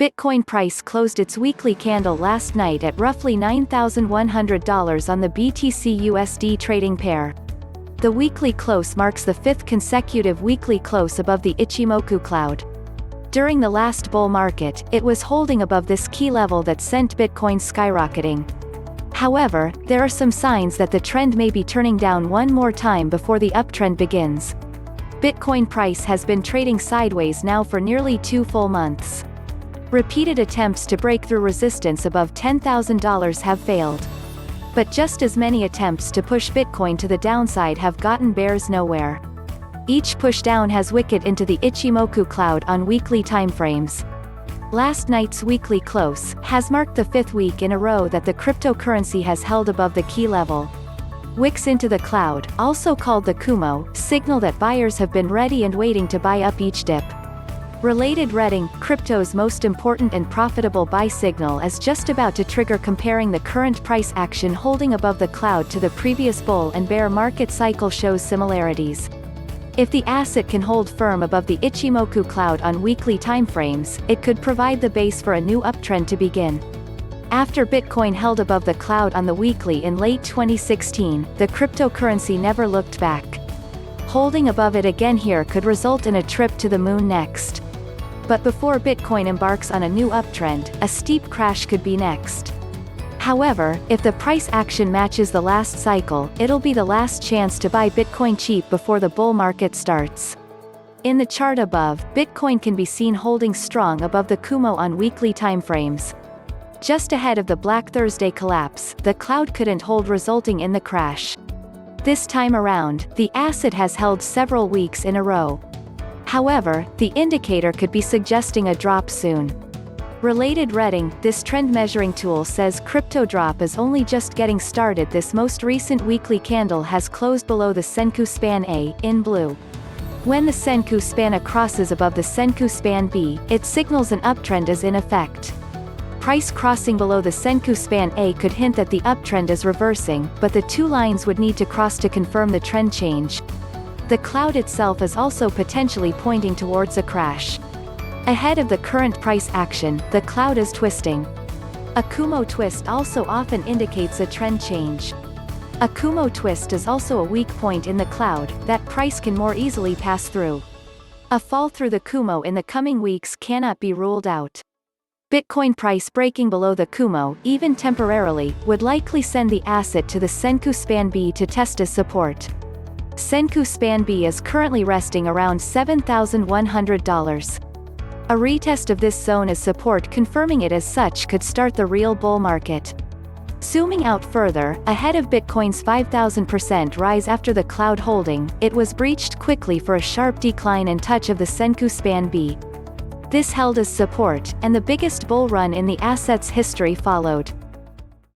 Bitcoin price closed its weekly candle last night at roughly $9,100 on the BTCUSD trading pair. The weekly close marks the fifth consecutive weekly close above the Ichimoku cloud. During the last bull market, it was holding above this key level that sent Bitcoin skyrocketing. However, there are some signs that the trend may be turning down one more time before the uptrend begins. Bitcoin price has been trading sideways now for nearly 2 full months. Repeated attempts to break through resistance above $10,000 have failed. But just as many attempts to push Bitcoin to the downside have gotten bears nowhere. Each push down has wicked into the Ichimoku cloud on weekly timeframes. Last night's weekly close has marked the 5th week in a row that the cryptocurrency has held above the key level. Wicks into the cloud, also called the kumo, signal that buyers have been ready and waiting to buy up each dip. Related reading, crypto's most important and profitable buy signal is just about to trigger, comparing the current price action holding above the cloud to the previous bull and bear market cycle shows similarities. If the asset can hold firm above the Ichimoku cloud on weekly timeframes, it could provide the base for a new uptrend to begin. After Bitcoin held above the cloud on the weekly in late 2016, the cryptocurrency never looked back. Holding above it again here could result in a trip to the moon next. But before Bitcoin embarks on a new uptrend, a steep crash could be next. However, if the price action matches the last cycle, it'll be the last chance to buy Bitcoin cheap before the bull market starts. In the chart above, Bitcoin can be seen holding strong above the kumo on weekly timeframes. Just ahead of the Black Thursday collapse, the cloud couldn't hold, resulting in the crash. This time around, the asset has held several weeks in a row. However, the indicator could be suggesting a drop soon. Related reading, this trend measuring tool says crypto drop is only just getting started. This most recent weekly candle has closed below the Senkou span A, in blue. When the Senkou span A crosses above the Senkou span B, it signals an uptrend is in effect. Price crossing below the Senkou span A could hint that the uptrend is reversing, but the two lines would need to cross to confirm the trend change. The cloud itself is also potentially pointing towards a crash. Ahead of the current price action, the cloud is twisting. A kumo twist also often indicates a trend change. A kumo twist is also a weak point in the cloud that price can more easily pass through. A fall through the kumo in the coming weeks cannot be ruled out. Bitcoin price breaking below the kumo, even temporarily, would likely send the asset to the Senkou span B to test as support. Senkou span B is currently resting around $7,100. A retest of this zone as support, confirming it as such, could start the real bull market. Zooming out further, ahead of Bitcoin's 5,000% rise after the cloud holding, it was breached quickly for a sharp decline and touch of the Senkou span B. This held as support, and the biggest bull run in the asset's history followed.